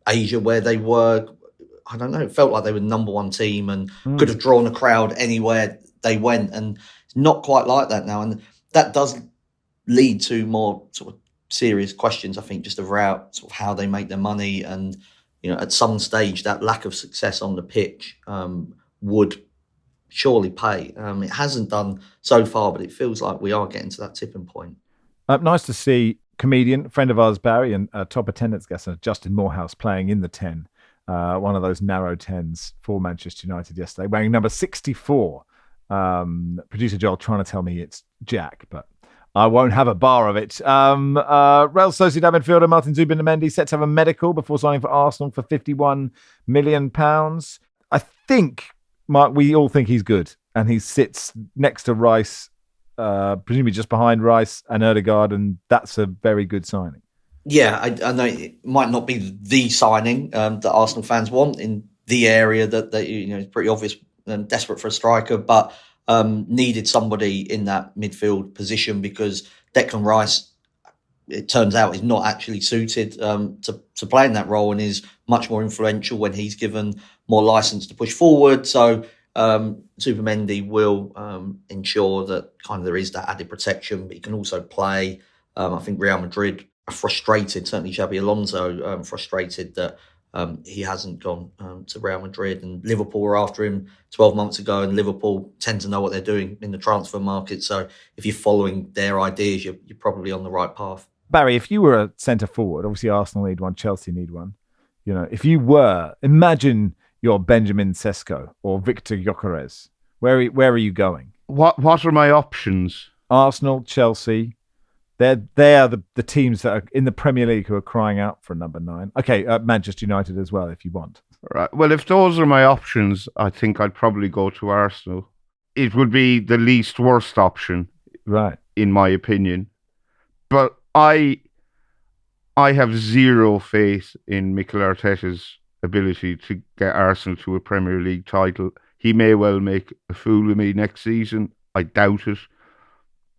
Asia, where they were. I don't know, it felt like they were the number one team and could have drawn a crowd anywhere they went, and it's not quite like that now, and that does lead to more sort of serious questions, I think, just about sort of how they make their money, and at some stage that lack of success on the pitch would surely pay. It hasn't done so far, but it feels like we are getting to that tipping point. Nice to see comedian, friend of ours, Barry, and top attendance guest, Justin Morehouse, playing in the 10, one of those narrow 10s for Manchester United yesterday, wearing number 64. Producer Joel trying to tell me it's Jack, but I won't have a bar of it. Real Sociedad midfielder Martin Zubimendi set to have a medical before signing for Arsenal for £51 million. I think, Mark, we all think he's good, and he sits next to Rice, presumably just behind Rice and Ødegaard, and that's a very good signing. Yeah, I know it might not be the signing that Arsenal fans want in the area that it's pretty obvious, desperate for a striker, but needed somebody in that midfield position because Declan Rice, it turns out, is not actually suited to play in that role and is much more influential when he's given more license to push forward. So Zubimendi will ensure that kind of there is that added protection, but he can also play. I think Real Madrid are frustrated, certainly Xabi Alonso, frustrated that he hasn't gone to Real Madrid, and Liverpool were after him 12 months ago, and Liverpool tend to know what they're doing in the transfer market. So if you're following their ideas, you're probably on the right path. Barry, if you were a centre forward, obviously Arsenal need one, Chelsea need one. If you were, imagine you're Benjamin Sesko or Victor Gyökeres. Where are you going? What are my options? Arsenal, Chelsea. They are the teams that are in the Premier League who are crying out for a number 9. Okay, Manchester United as well, if you want. Right. Well, if those are my options, I think I'd probably go to Arsenal. It would be the least worst option, right, in my opinion. But I have zero faith in Mikel Arteta's ability to get Arsenal to a Premier League title. He may well make a fool of me next season. I doubt it.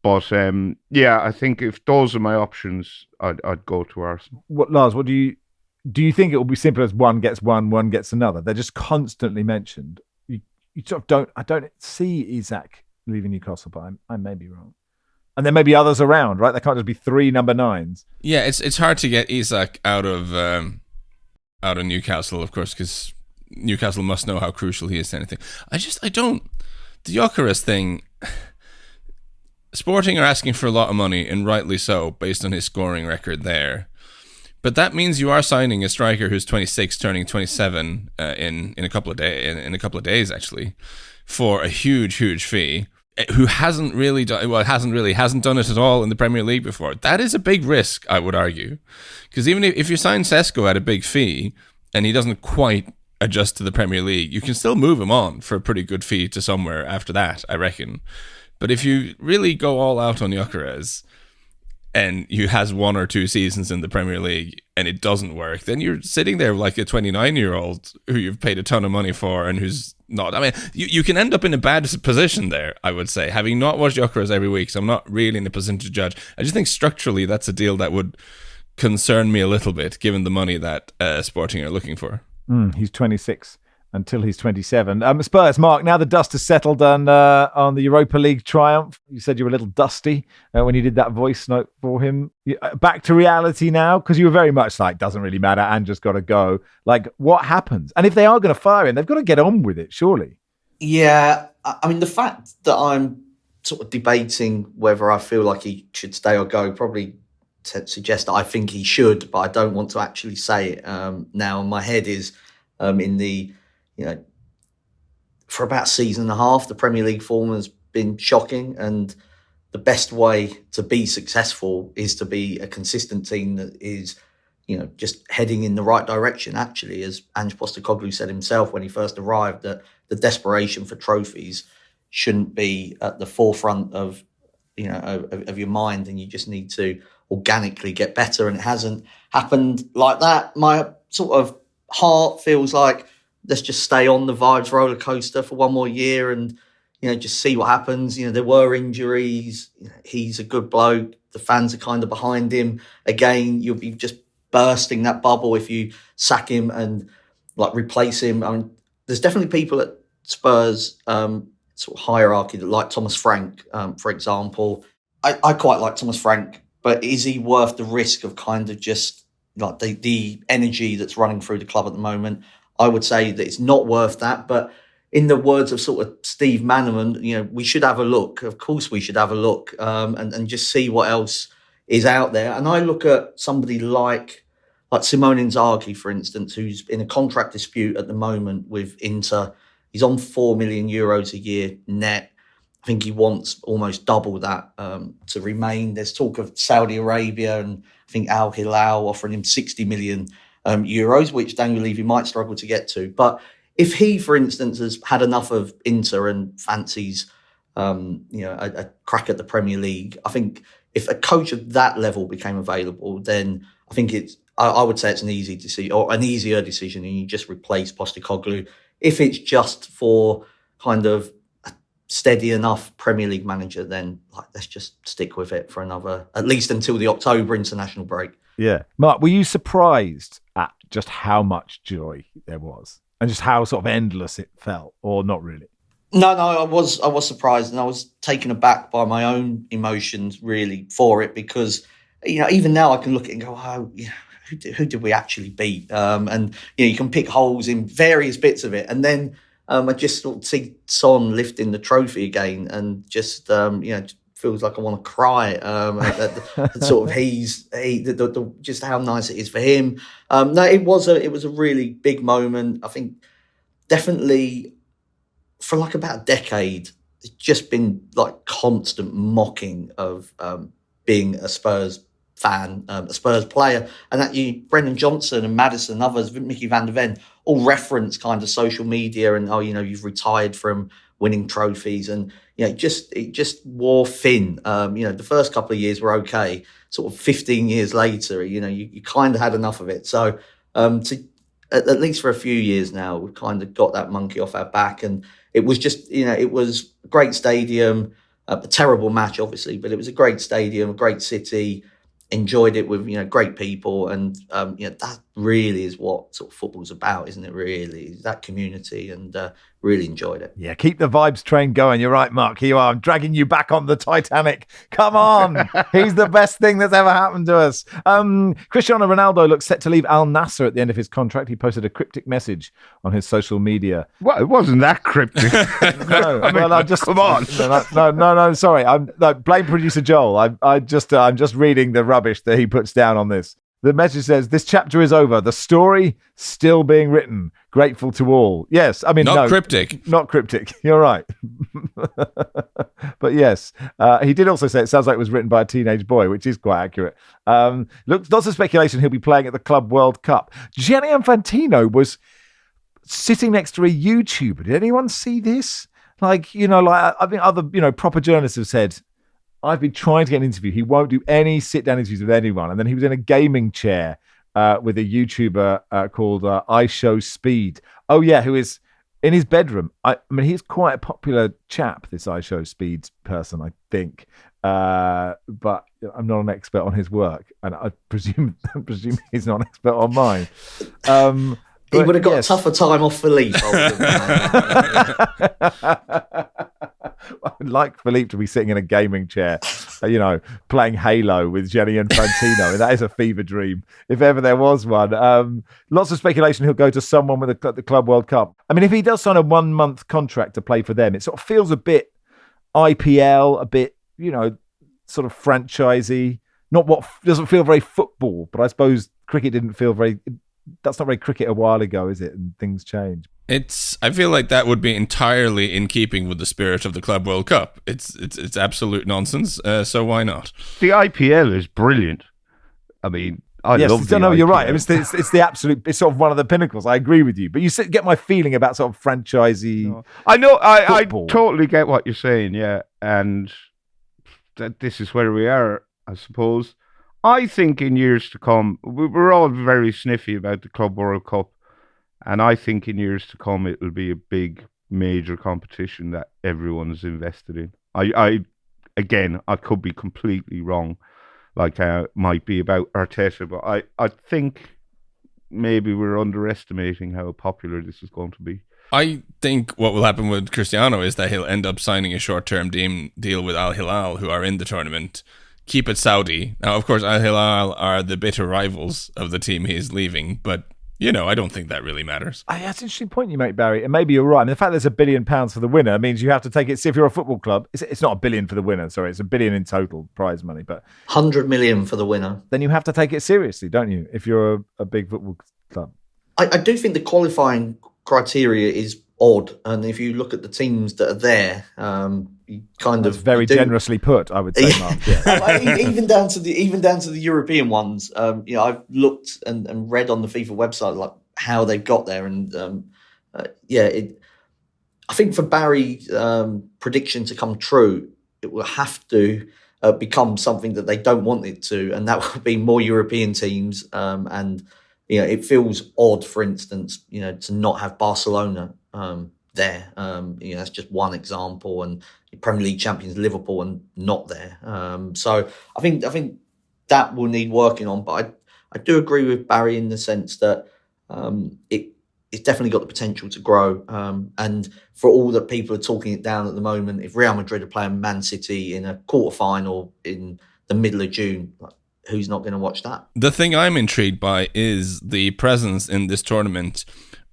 But I think if those are my options, I'd go to Arsenal. Lars, what do you think it will be simple as one gets one gets another? They're just constantly mentioned. You sort of don't. I don't see Isak leaving Newcastle, but I may be wrong. And there may be others around, right? There can't just be 3 number 9s. Yeah, it's hard to get Isak out of Newcastle, of course, because Newcastle must know how crucial he is to anything. I don't. The Gyökeres thing. Sporting are asking for a lot of money, and rightly so, based on his scoring record there. But that means you are signing a striker who's 26, turning 27 in a couple of days actually, for a huge fee. Who hasn't done it at all in the Premier League before. That is a big risk, I would argue, because even if you sign Sesko at a big fee and he doesn't quite adjust to the Premier League, you can still move him on for a pretty good fee to somewhere after that, I reckon. But if you really go all out on Gyökeres and he has 1 or 2 seasons in the Premier League and it doesn't work, then you're sitting there like a 29-year-old who you've paid a ton of money for and who's not. I mean, you can end up in a bad position there, I would say, having not watched Gyökeres every week, so I'm not really in a position to judge. I just think structurally that's a deal that would concern me a little bit, given the money that Sporting are looking for. He's 26. Until he's 27. Spurs, Mark, now the dust has settled on the Europa League triumph. You said you were a little dusty when you did that voice note for him. Back to reality now, because you were very much like, doesn't really matter and just got to go. Like, what happens? And if they are going to fire him, they've got to get on with it, surely. Yeah, I mean, the fact that I'm sort of debating whether I feel like he should stay or go probably suggests that I think he should, but I don't want to actually say it now. My head is in the... for about a season and a half, the Premier League form has been shocking, and the best way to be successful is to be a consistent team that is, just heading in the right direction. Actually, as Ange Postecoglou said himself when he first arrived, that the desperation for trophies shouldn't be at the forefront of your mind, and you just need to organically get better. And it hasn't happened like that. My sort of heart feels like, let's just stay on the vibes roller coaster for one more year and, just see what happens. There were injuries. He's a good bloke. The fans are kind of behind him. Again, you'll be just bursting that bubble if you sack him and replace him. I mean, there's definitely people at Spurs sort of hierarchy that like Thomas Frank, for example. I quite like Thomas Frank, but is he worth the risk of kind of just like the energy that's running through the club at the moment? I would say that it's not worth that. But in the words of sort of Steve Manneman, we should have a look. Of course, we should have a look and just see what else is out there. And I look at somebody like Simone Inzaghi, for instance, who's in a contract dispute at the moment with Inter. He's on €4 million a year net. I think he wants almost double that to remain. There's talk of Saudi Arabia and I think Al Hilal offering him 60 million euros, which Daniel Levy might struggle to get to. But if he, for instance, has had enough of Inter and fancies a crack at the Premier League, I think if a coach of that level became available, then I think I would say it's an easy decision, or an easier decision, and you just replace Postecoglou. If it's just for kind of a steady enough Premier League manager, then let's just stick with it for another, at least until the October international break. Yeah. Mark, were you surprised at just how much joy there was and just how sort of endless it felt, or not really? No, I was surprised, and I was taken aback by my own emotions really for it, because even now I can look at it and go, oh, who did we actually beat? And you can pick holes in various bits of it, and then I just sort of see Son lifting the trophy again, and just feels like I want to cry. At sort of just how nice it is for him. No, it was a really big moment. I think definitely for about a decade, it's just been constant mocking of being a Spurs fan, a Spurs player, and that Brendan Johnson and Maddison and others, Mickey van der Ven, all reference kind of social media and you've retired from winning trophies, and it just wore thin. The first couple of years were okay. Sort of 15 years later, you kind of had enough of it. So at least for a few years now, we've kind of got that monkey off our back, and it was just it was a great stadium, a terrible match obviously, but it was a great stadium, a great city. Enjoyed it with great people, and that really is what sort of football's about, isn't it? Really, that community, and really enjoyed it. Yeah, keep the vibes train going. You're right, Mark. Here you are. I'm dragging you back on the Titanic. Come on, he's the best thing that's ever happened to us. Cristiano Ronaldo looks set to leave Al Nassr at the end of his contract. He posted a cryptic message on his social media. Well, it wasn't that cryptic. No, come on. No. Sorry, blame producer Joel. I'm just reading the rubbish that he puts down on this. The message says, "This chapter is over. The story still being written. Grateful to all." Yes, I mean, not cryptic. Not cryptic. You're right. But yes, he did also say it sounds like it was written by a teenage boy, which is quite accurate. Lots of speculation he'll be playing at the Club World Cup. Gianni Infantino was sitting next to a YouTuber. Did anyone see this? I think other proper journalists have said, I've been trying to get an interview. He won't do any sit-down interviews with anyone. And then he was in a gaming chair with a YouTuber called I Show Speed. Oh, yeah, who is in his bedroom. I mean, he's quite a popular chap, this I Show Speed person, I think. But I'm not an expert on his work. And I presume he's not an expert on mine. He would have got a tougher time off Philippe. I would like Philippe to be sitting in a gaming chair, playing Halo with Gianni Infantino. That is a fever dream, if ever there was one. Lots of speculation he'll go to someone with the Club World Cup. I mean, if he does sign a 1-month contract to play for them, it sort of feels a bit IPL, a bit, sort of franchisey. Doesn't feel very football, but I suppose cricket didn't feel very... That's not very cricket a while ago, is it? And things change. I feel like that would be entirely in keeping with the spirit of the Club World Cup. It's absolute nonsense. So why not? The IPL is brilliant. I mean, I love the IPL. You're right. I mean, it's the absolute. It's sort of one of the pinnacles. I agree with you, but you get my feeling about sort of franchisee. No. I know. I totally get what you're saying. Yeah, and this is where we are, I suppose. I think in years to come, we're all very sniffy about the Club World Cup, and I think in years to come it will be a big, major competition that everyone is invested in. I could be completely wrong, like how it might be about Arteta, but I think maybe we're underestimating how popular this is going to be. I think what will happen with Cristiano is that he'll end up signing a short-term deal with Al Hilal, who are in the tournament. Keep it Saudi. Now, of course, Al Hilal are the bitter rivals of the team he is leaving, but I don't think that really matters. That's an interesting point you make, Barry. And maybe you're right. I mean, the fact there's £1 billion for the winner means you have to take it. See, if you're a football club, it's not $1 billion for the winner. Sorry, it's $1 billion in total prize money. But 100 million for the winner. Then you have to take it seriously, don't you? If you're a big football club. I do think the qualifying criteria is odd. And if you look at the teams that are there, you kind That's of very generously put, I would say, Mark. Yeah. even down to the European ones. I've looked and read on the FIFA website like how they've got there, and I think for Barry's prediction to come true, it will have to become something that they don't want it to, and that will be more European teams. And it feels odd, for instance, to not have Barcelona there. That's just one example, and Premier League champions Liverpool and not there. So I think that will need working on. But I do agree with Barry in the sense that it's definitely got the potential to grow. And for all that people are talking it down at the moment, if Real Madrid are playing Man City in a quarterfinal in the middle of June, who's not going to watch that? The thing I'm intrigued by is the presence in this tournament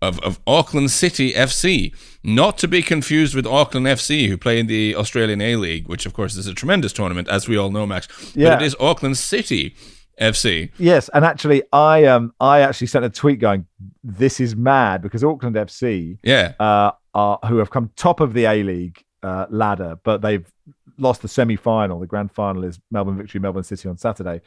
of Auckland City FC, not to be confused with Auckland FC, who play in the Australian A-League, which of course is a tremendous tournament, as we all know, Max. Yeah. But it is Auckland City FC. Yes, and actually, I actually sent a tweet going, "This is mad," because Auckland FC, who have come top of the A-League ladder, but they've lost the semi-final. The grand final is Melbourne Victory, Melbourne City on Saturday,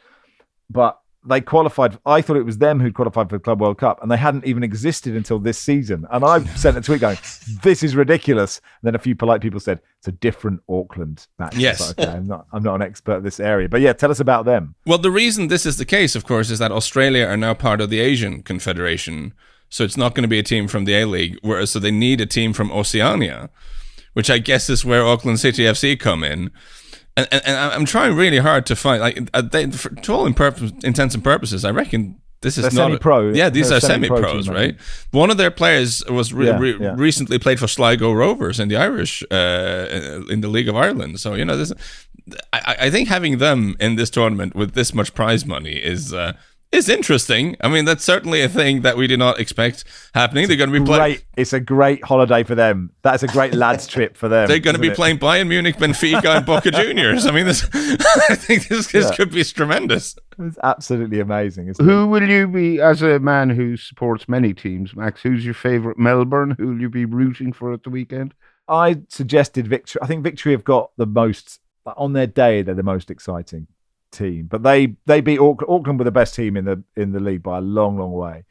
but they qualified. I thought it was them who'd qualified for the Club World Cup, and they hadn't even existed until this season. And I sent a tweet going, "This is ridiculous." And then a few polite people said, "It's a different Auckland match." Yes, okay, I'm not an expert in this area, but yeah, tell us about them. Well, the reason this is the case, of course, is that Australia are now part of the Asian Confederation, so it's not going to be a team from the A-League. Whereas, so they need a team from Oceania, which I guess is where Auckland City FC come in. And I'm trying really hard to find, to all intents and purposes, I reckon this is They're not semi-pro. Yeah, these They're are semi-pros, team, right? One of their players was recently played for Sligo Rovers in the Irish, in the League of Ireland. So I think having them in this tournament with this much prize money is interesting. I mean, that's certainly a thing that we did not expect happening. They're going to be playing. It's a great holiday for them. That's a great lads trip for them. They're going to be playing Bayern Munich, Benfica, and Boca Juniors. I mean, I think this could be tremendous. It's absolutely amazing. Who will you be, as a man who supports many teams, Max? Who's your favourite Melbourne? Who will you be rooting for at the weekend? I suggested Victory. I think Victory have got the most, on their day, they're the most exciting team, but they beat Auckland were the best team in the league by a long way,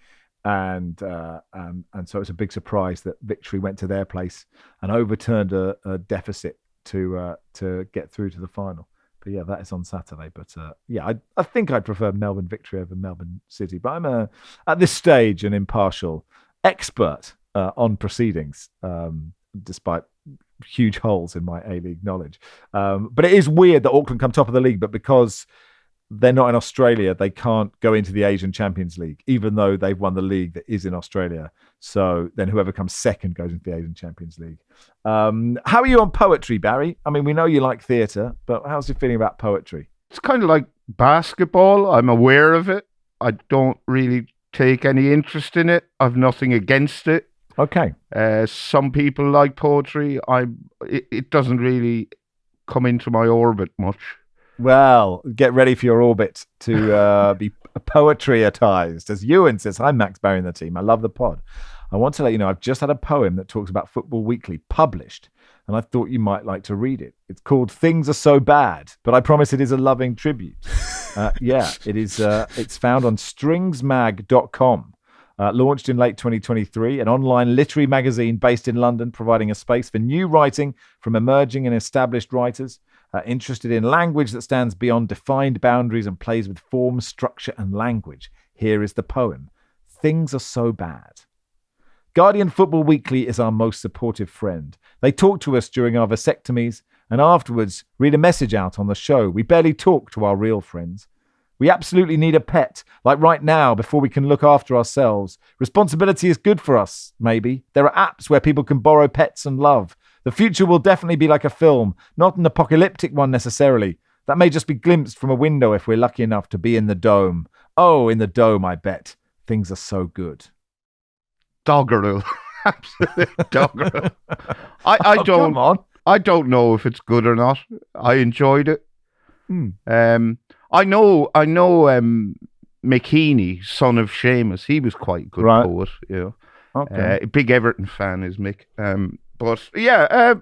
and so it's a big surprise that Victory went to their place and overturned a deficit to get through to the final. But yeah, that is on Saturday. But I think I'd prefer Melbourne Victory over Melbourne City, but I'm at this stage an impartial expert on proceedings, despite huge holes in my A-League knowledge. But it is weird that Auckland come top of the league, but because they're not in Australia, they can't go into the Asian Champions League, even though they've won the league that is in Australia. So then whoever comes second goes into the Asian Champions League. How are you on poetry, Barry? I mean, we know you like theatre, but how's your feeling about poetry? It's kind of like basketball. I'm aware of it. I don't really take any interest in it. I've nothing against it. Okay. Some people like poetry. It doesn't really come into my orbit much. Well, get ready for your orbit to be poetryatized. As Ewan says, "Hi, Max, Barry and the team. I love the pod. I want to let you know I've just had a poem that talks about Football Weekly published, and I thought you might like to read it. It's called Things Are So Bad, but I promise it is a loving tribute." It is. It's found on stringsmag.com. Launched in late 2023, an online literary magazine based in London, providing a space for new writing from emerging and established writers interested in language that stands beyond defined boundaries and plays with form, structure, and language. Here is the poem. Things are so bad. Guardian Football Weekly is our most supportive friend. They talk to us during our vasectomies and afterwards read a message out on the show. We barely talk to our real friends. We absolutely need a pet, like right now, before we can look after ourselves. Responsibility is good for us, maybe. There are apps where people can borrow pets and love. The future will definitely be like a film, not an apocalyptic one necessarily. That may just be glimpsed from a window if we're lucky enough to be in the dome. Oh, in the dome, I bet. Things are so good. doggerel. Absolute doggerel. I don't. Come on. I don't know if it's good or not. I enjoyed it. I know. Mick Heaney, son of Seamus, he was quite a good poet. Okay. Big Everton fan is Mick. But yeah,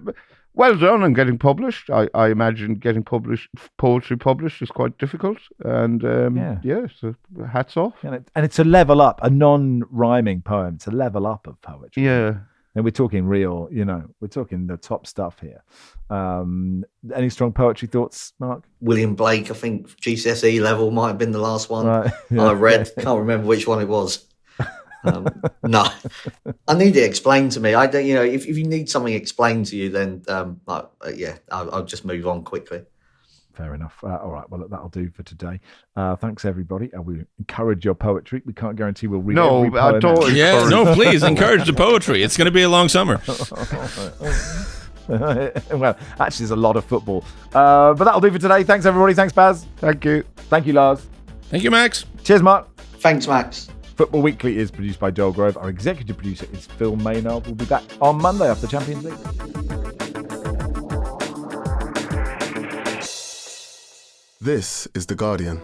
well done on getting published. I imagine getting poetry published is quite difficult. And so hats off. And it's a level up, a non-rhyming poem. It's a level up of poetry. Yeah. And we're talking real, we're talking the top stuff here. Any strong poetry thoughts, Mark? William Blake, I think GCSE level might have been the last one Right. Yeah. I read. Can't remember which one it was. No, I need it explained to me. I don't, if you need something explained to you, then I'll just move on quickly. Fair enough. All right. Well, that'll do for today. Thanks, everybody. We encourage your poetry. We can't guarantee we'll read every poem. I don't. Yeah, no, please encourage the poetry. It's going to be a long summer. Well, actually, there's a lot of football. But that'll do for today. Thanks, everybody. Thanks, Baz. Thank you. Thank you, Lars. Thank you, Max. Cheers, Mark. Thanks, Max. Football Weekly is produced by Joel Grove. Our executive producer is Phil Maynard. We'll be back on Monday after Champions League. This is The Guardian.